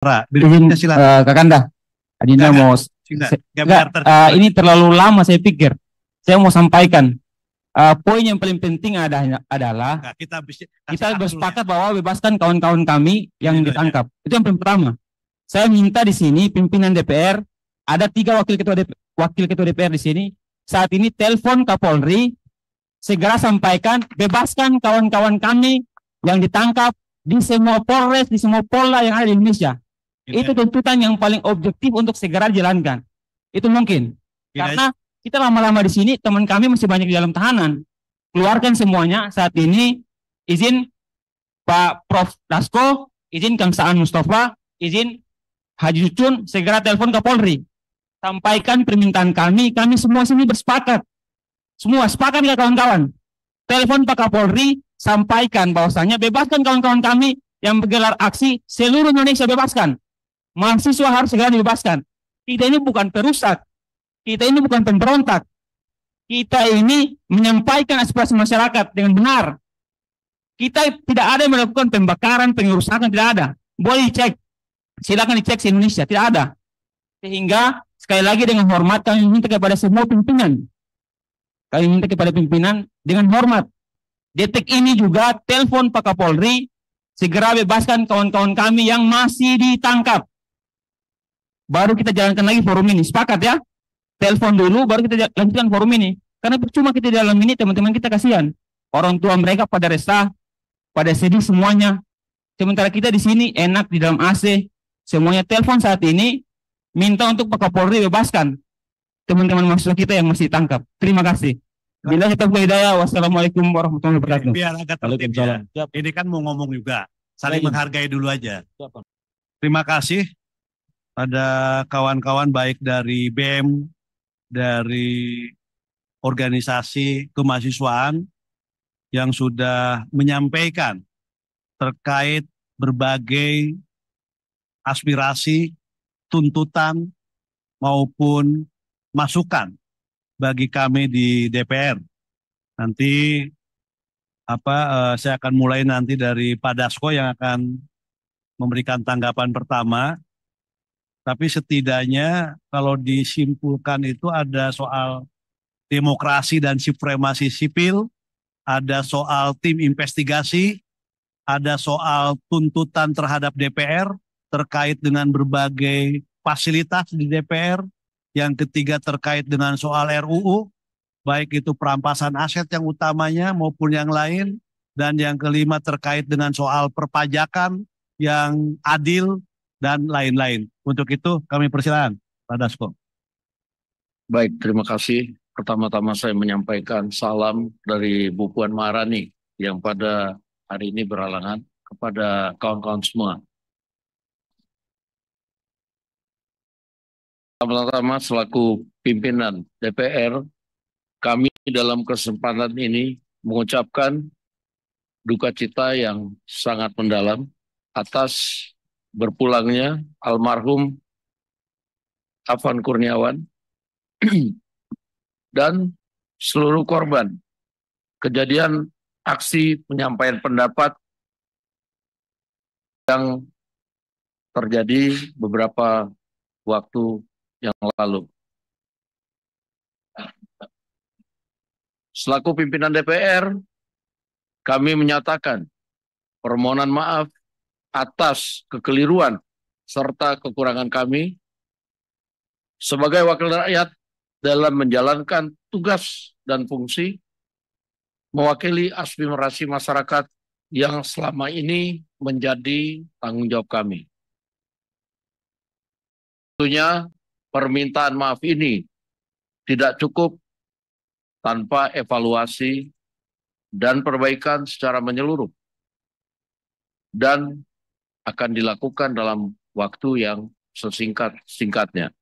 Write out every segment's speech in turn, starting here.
Izin silakan. Kakanda, Adinda mau ini terlalu lama saya pikir. Saya mau sampaikan poin yang paling penting adalah kita bersepakat bahwa bebaskan kawan-kawan kami yang ditangkap. Itu yang pertama. Saya minta di sini pimpinan DPR, ada 3 wakil ketua DPR di sini. Saat ini telepon Kapolri, segera sampaikan bebaskan kawan-kawan kami yang ditangkap di semua Polres, di semua Polda yang ada di Indonesia. Itu tuntutan yang paling objektif untuk segera dijalankan. Itu mungkin. Karena kita lama-lama di sini, teman kami masih banyak di dalam tahanan. Keluarkan semuanya saat ini. Izin Pak Prof. Dasko, izin Kang Saan Mustafa, izin Haji Cucun, segera telepon Kapolri. Sampaikan permintaan kami semua sini bersepakat. Semua sepakat ya kawan-kawan. Telepon Pak Kapolri, sampaikan bahwasanya bebaskan kawan-kawan kami yang menggelar aksi seluruh Indonesia, bebaskan. Mahasiswa harus segera dibebaskan. Kita ini bukan perusak. Kita ini bukan pemberontak. Kita ini menyampaikan aspirasi masyarakat dengan benar. Kita tidak ada yang melakukan pembakaran, pengerusakan, tidak ada. Boleh dicek. Silakan dicek di Indonesia, tidak ada. Sehingga sekali lagi dengan hormat kami minta kepada semua pimpinan. Kami minta kepada pimpinan dengan hormat. Detik ini juga telepon Pak Kapolri, segera bebaskan kawan-kawan kami yang masih ditangkap. Baru kita jalankan lagi forum ini. Sepakat ya? Telepon dulu, baru kita lanjutkan forum ini. Karena percuma kita di dalam ini, teman-teman kita kasihan. Orang tua mereka pada resah, pada sedih semuanya. Sementara kita di sini enak di dalam AC. Semuanya telepon saat ini, minta untuk Pak Kapolri bebaskan teman-teman mahasiswa kita yang masih ditangkap. Terima kasih. Bila kita hidayah, wassalamualaikum warahmatullahi wabarakatuh. Biar agak tertib ya. Ini kan mau ngomong juga. Saling menghargai dulu aja. Terima kasih pada kawan-kawan baik dari BEM, dari organisasi kemahasiswaan yang sudah menyampaikan terkait berbagai aspirasi, tuntutan maupun masukan bagi kami di DPR. Nanti saya akan mulai nanti dari Pak Dasko yang akan memberikan tanggapan pertama. Tapi setidaknya kalau disimpulkan itu ada soal demokrasi dan supremasi sipil, ada soal tim investigasi, ada soal tuntutan terhadap DPR terkait dengan berbagai fasilitas di DPR, yang ketiga terkait dengan soal RUU, baik itu perampasan aset yang utamanya maupun yang lain, dan yang kelima terkait dengan soal perpajakan yang adil dan lain-lain. Untuk itu kami persilakan Pak Dasko. Baik, terima kasih. Pertama-tama saya menyampaikan salam dari Bu Puan Maharani yang pada hari ini berhalangan kepada kawan-kawan semua. Pertama-tama selaku pimpinan DPR, kami dalam kesempatan ini mengucapkan duka cita yang sangat mendalam atas berpulangnya almarhum Afan Kurniawan dan seluruh korban kejadian aksi penyampaian pendapat yang terjadi beberapa waktu yang lalu. Selaku pimpinan DPR, kami menyatakan permohonan maaf atas kekeliruan serta kekurangan kami sebagai wakil rakyat dalam menjalankan tugas dan fungsi mewakili aspirasi masyarakat yang selama ini menjadi tanggung jawab kami. Tentunya permintaan maaf ini tidak cukup tanpa evaluasi dan perbaikan secara menyeluruh dan akan dilakukan dalam waktu yang sesingkat-singkatnya.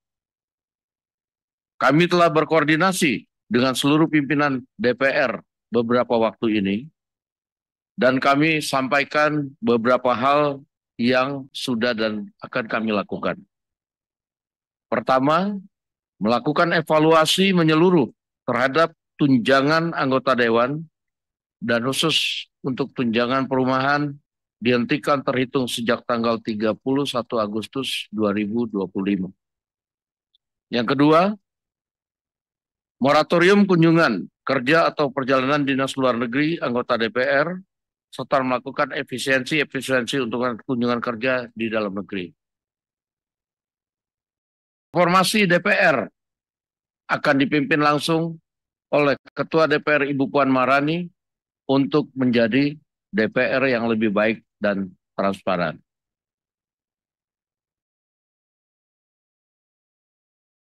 Kami telah berkoordinasi dengan seluruh pimpinan DPR beberapa waktu ini, dan kami sampaikan beberapa hal yang sudah dan akan kami lakukan. Pertama, melakukan evaluasi menyeluruh terhadap tunjangan anggota dewan dan khusus untuk tunjangan perumahan dihentikan terhitung sejak tanggal 31 Agustus 2025. Yang kedua, moratorium kunjungan kerja atau perjalanan dinas luar negeri anggota DPR serta melakukan efisiensi untuk kunjungan kerja di dalam negeri. Formasi DPR akan dipimpin langsung oleh Ketua DPR Ibu Puan Maharani untuk menjadi DPR yang lebih baik dan transparan.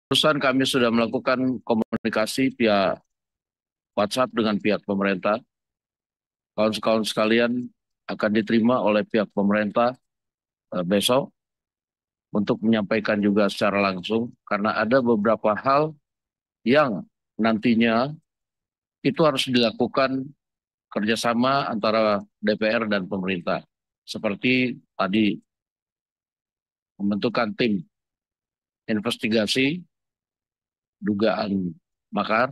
Terusan kami sudah melakukan komunikasi via WhatsApp dengan pihak pemerintah. Kawan-kawan sekalian akan diterima oleh pihak pemerintah besok untuk menyampaikan juga secara langsung, karena ada beberapa hal yang nantinya itu harus dilakukan kerjasama antara DPR dan pemerintah. Seperti tadi, membentukan tim investigasi dugaan makar,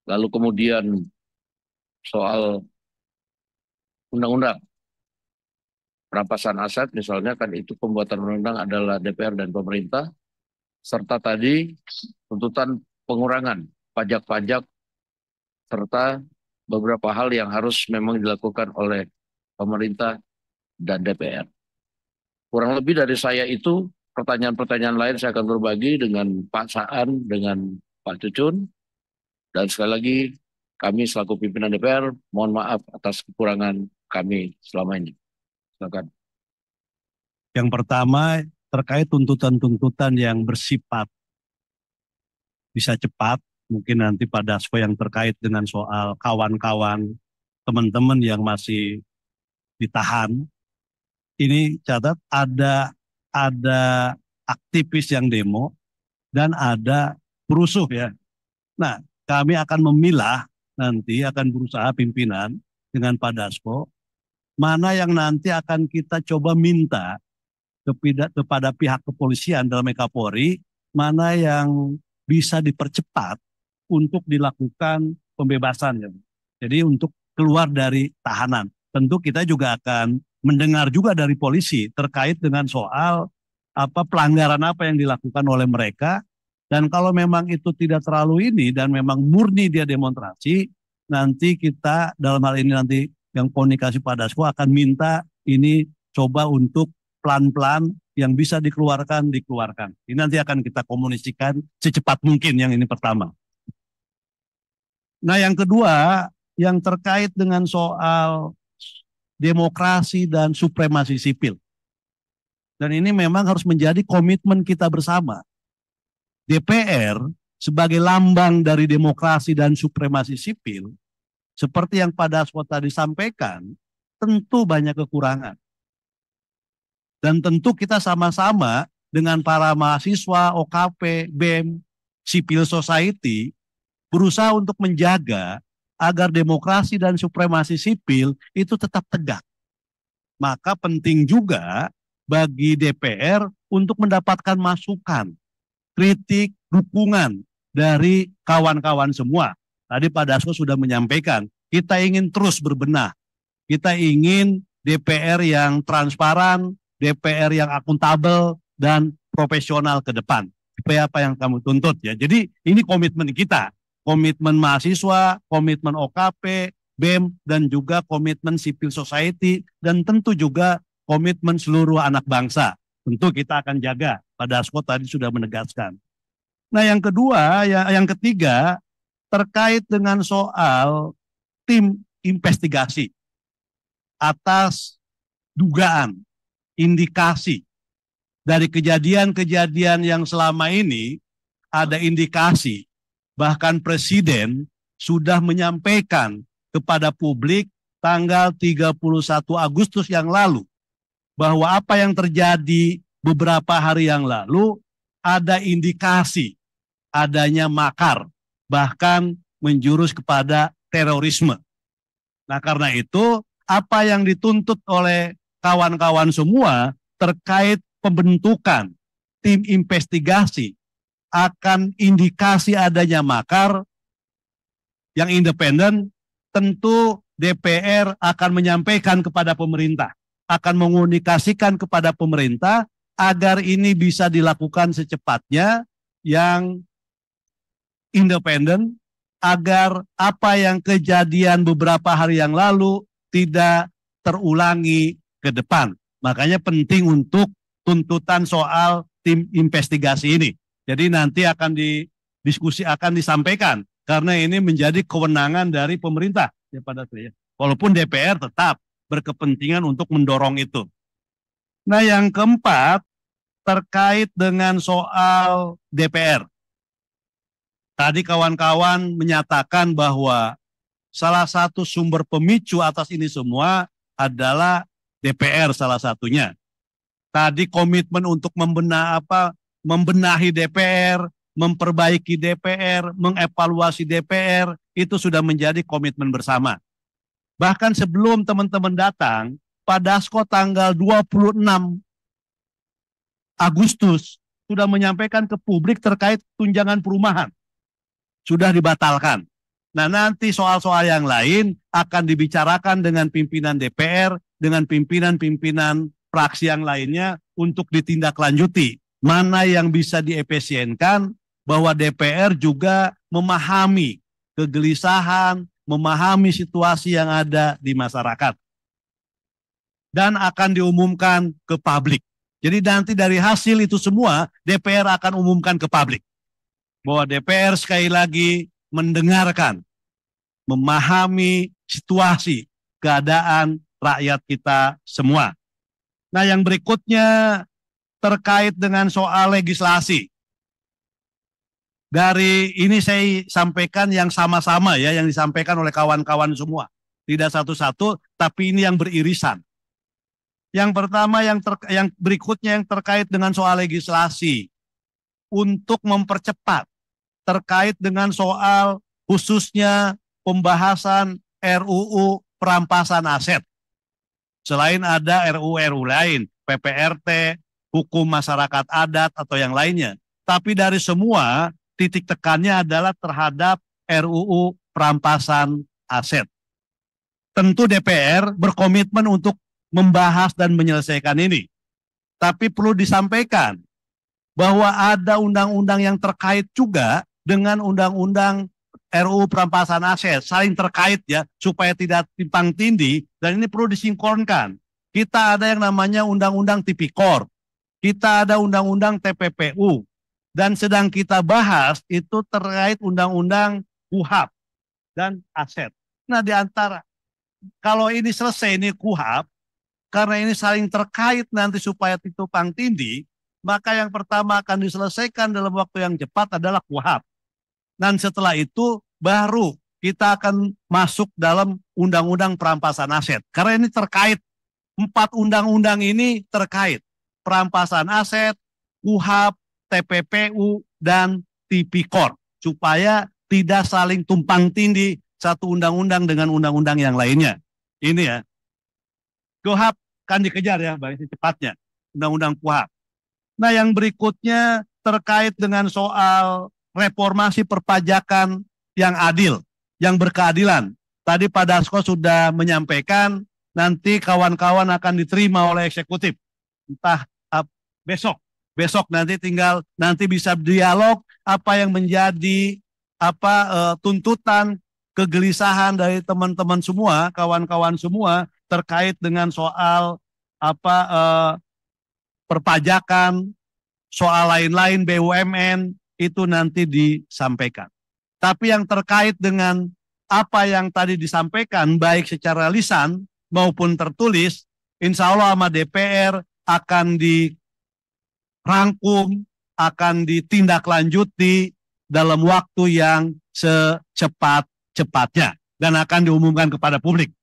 lalu kemudian soal undang-undang perampasan aset, misalnya kan itu pembuatan undang-undang adalah DPR dan pemerintah, serta tadi tuntutan pengurangan pajak-pajak, serta beberapa hal yang harus memang dilakukan oleh pemerintah dan DPR. Kurang lebih dari saya itu, pertanyaan-pertanyaan lain saya akan berbagi dengan Pak Saan, dengan Pak Cucun, dan sekali lagi kami selaku pimpinan DPR, mohon maaf atas kekurangan kami selama ini. Silakan. Yang pertama terkait tuntutan-tuntutan yang bersifat bisa cepat, mungkin nanti Pak Dasko yang terkait dengan soal kawan-kawan, teman-teman yang masih ditahan. Ini catat ada aktivis yang demo dan ada perusuh ya. Nah, kami akan memilah nanti, akan berusaha pimpinan dengan Pak Dasko, mana yang nanti akan kita coba minta kepada pihak kepolisian dalam Kapolri, mana yang bisa dipercepat untuk dilakukan pembebasan. Ya. Jadi untuk keluar dari tahanan. Tentu kita juga akan mendengar juga dari polisi terkait dengan soal pelanggaran apa yang dilakukan oleh mereka. Dan kalau memang itu tidak terlalu ini dan memang murni dia demonstrasi, nanti kita dalam hal ini nanti yang komunikasi Pak Dasko akan minta ini coba untuk pelan-pelan yang bisa dikeluarkan. Ini nanti akan kita komunikasikan secepat mungkin, yang ini pertama. Nah yang kedua, yang terkait dengan soal demokrasi dan supremasi sipil. Dan ini memang harus menjadi komitmen kita bersama. DPR sebagai lambang dari demokrasi dan supremasi sipil, seperti yang Pak Dasko tadi sampaikan, tentu banyak kekurangan. Dan tentu kita sama-sama dengan para mahasiswa, OKP, BEM, civil society, berusaha untuk menjaga agar demokrasi dan supremasi sipil itu tetap tegak. Maka penting juga bagi DPR untuk mendapatkan masukan, kritik, dukungan dari kawan-kawan semua. Tadi Pak Dasko sudah menyampaikan, kita ingin terus berbenah. Kita ingin DPR yang transparan, DPR yang akuntabel, dan profesional ke depan. Supaya apa yang kamu tuntut ya. Jadi ini komitmen kita. Komitmen mahasiswa, komitmen OKP, BEM, dan juga komitmen civil society, dan tentu juga komitmen seluruh anak bangsa. Tentu kita akan jaga. Pak Dasko tadi sudah menegaskan. Nah yang kedua, yang ketiga, terkait dengan soal tim investigasi atas dugaan, indikasi dari kejadian-kejadian yang selama ini ada indikasi, bahkan Presiden sudah menyampaikan kepada publik tanggal 31 Agustus yang lalu bahwa apa yang terjadi beberapa hari yang lalu ada indikasi adanya makar, bahkan menjurus kepada terorisme. Nah karena itu apa yang dituntut oleh kawan-kawan semua terkait pembentukan tim investigasi akan indikasi adanya makar yang independen, tentu DPR akan menyampaikan kepada pemerintah. akan mengomunikasikan kepada pemerintah agar ini bisa dilakukan secepatnya yang independen, agar apa yang kejadian beberapa hari yang lalu tidak terulangi ke depan. Makanya penting untuk tuntutan soal tim investigasi ini. Jadi nanti akan disampaikan karena ini menjadi kewenangan dari pemerintah ya pada saya. Walaupun DPR tetap berkepentingan untuk mendorong itu. Nah, yang keempat terkait dengan soal DPR. Tadi kawan-kawan menyatakan bahwa salah satu sumber pemicu atas ini semua adalah DPR salah satunya. Tadi komitmen untuk membenahi DPR, memperbaiki DPR, mengevaluasi DPR, itu sudah menjadi komitmen bersama. Bahkan sebelum teman-teman datang, Pak Dasko tanggal 26 Agustus sudah menyampaikan ke publik terkait tunjangan perumahan. Sudah dibatalkan. Nah, nanti soal-soal yang lain akan dibicarakan dengan pimpinan DPR, dengan pimpinan-pimpinan fraksi yang lainnya untuk ditindaklanjuti. Mana yang bisa diefisienkan, bahwa DPR juga memahami kegelisahan, memahami situasi yang ada di masyarakat. Dan akan diumumkan ke publik. Jadi nanti dari hasil itu semua, DPR akan umumkan ke publik. Bahwa DPR sekali lagi mendengarkan, memahami situasi, keadaan rakyat kita semua. Nah, yang berikutnya terkait dengan soal legislasi. Dari ini saya sampaikan yang sama-sama ya, yang disampaikan oleh kawan-kawan semua. Tidak satu-satu, tapi ini yang beririsan. Yang pertama, yang berikutnya yang terkait dengan soal legislasi. Untuk mempercepat terkait dengan soal khususnya pembahasan RUU perampasan aset. Selain ada RUU lain, PPRT, hukum masyarakat adat atau yang lainnya. Tapi dari semua titik tekannya adalah terhadap RUU perampasan aset. Tentu DPR berkomitmen untuk membahas dan menyelesaikan ini. Tapi perlu disampaikan bahwa ada undang-undang yang terkait juga dengan undang-undang RUU perampasan aset, saling terkait ya, supaya tidak timpang tindih, dan ini perlu disinkronkan. Kita ada yang namanya undang-undang Tipikor, kita ada undang-undang TPPU, dan sedang kita bahas itu terkait undang-undang KUHP dan aset. Nah, di antara kalau ini selesai ini KUHP, karena ini saling terkait nanti supaya tumpang tindih, maka yang pertama akan diselesaikan dalam waktu yang cepat adalah KUHP. Dan setelah itu baru kita akan masuk dalam undang-undang perampasan aset. Karena ini terkait, 4 undang-undang ini terkait. Perampasan aset, KUHP, TPPU, dan Tipikor. Supaya tidak saling tumpang tindih satu undang-undang dengan undang-undang yang lainnya. Ini ya. KUHP kan dikejar ya, baik secepatnya. Undang-undang KUHP. Nah, yang berikutnya terkait dengan soal reformasi perpajakan yang adil, yang berkeadilan. Tadi Pak Dasko sudah menyampaikan nanti kawan-kawan akan diterima oleh eksekutif. Entah besok nanti tinggal nanti bisa dialog apa yang menjadi tuntutan kegelisahan dari teman-teman semua, kawan-kawan semua terkait dengan soal perpajakan, soal lain-lain BUMN itu nanti disampaikan. Tapi yang terkait dengan apa yang tadi disampaikan baik secara lisan maupun tertulis, insya Allah sama DPR akan dirangkum, akan ditindaklanjuti dalam waktu yang secepat-cepatnya dan akan diumumkan kepada publik.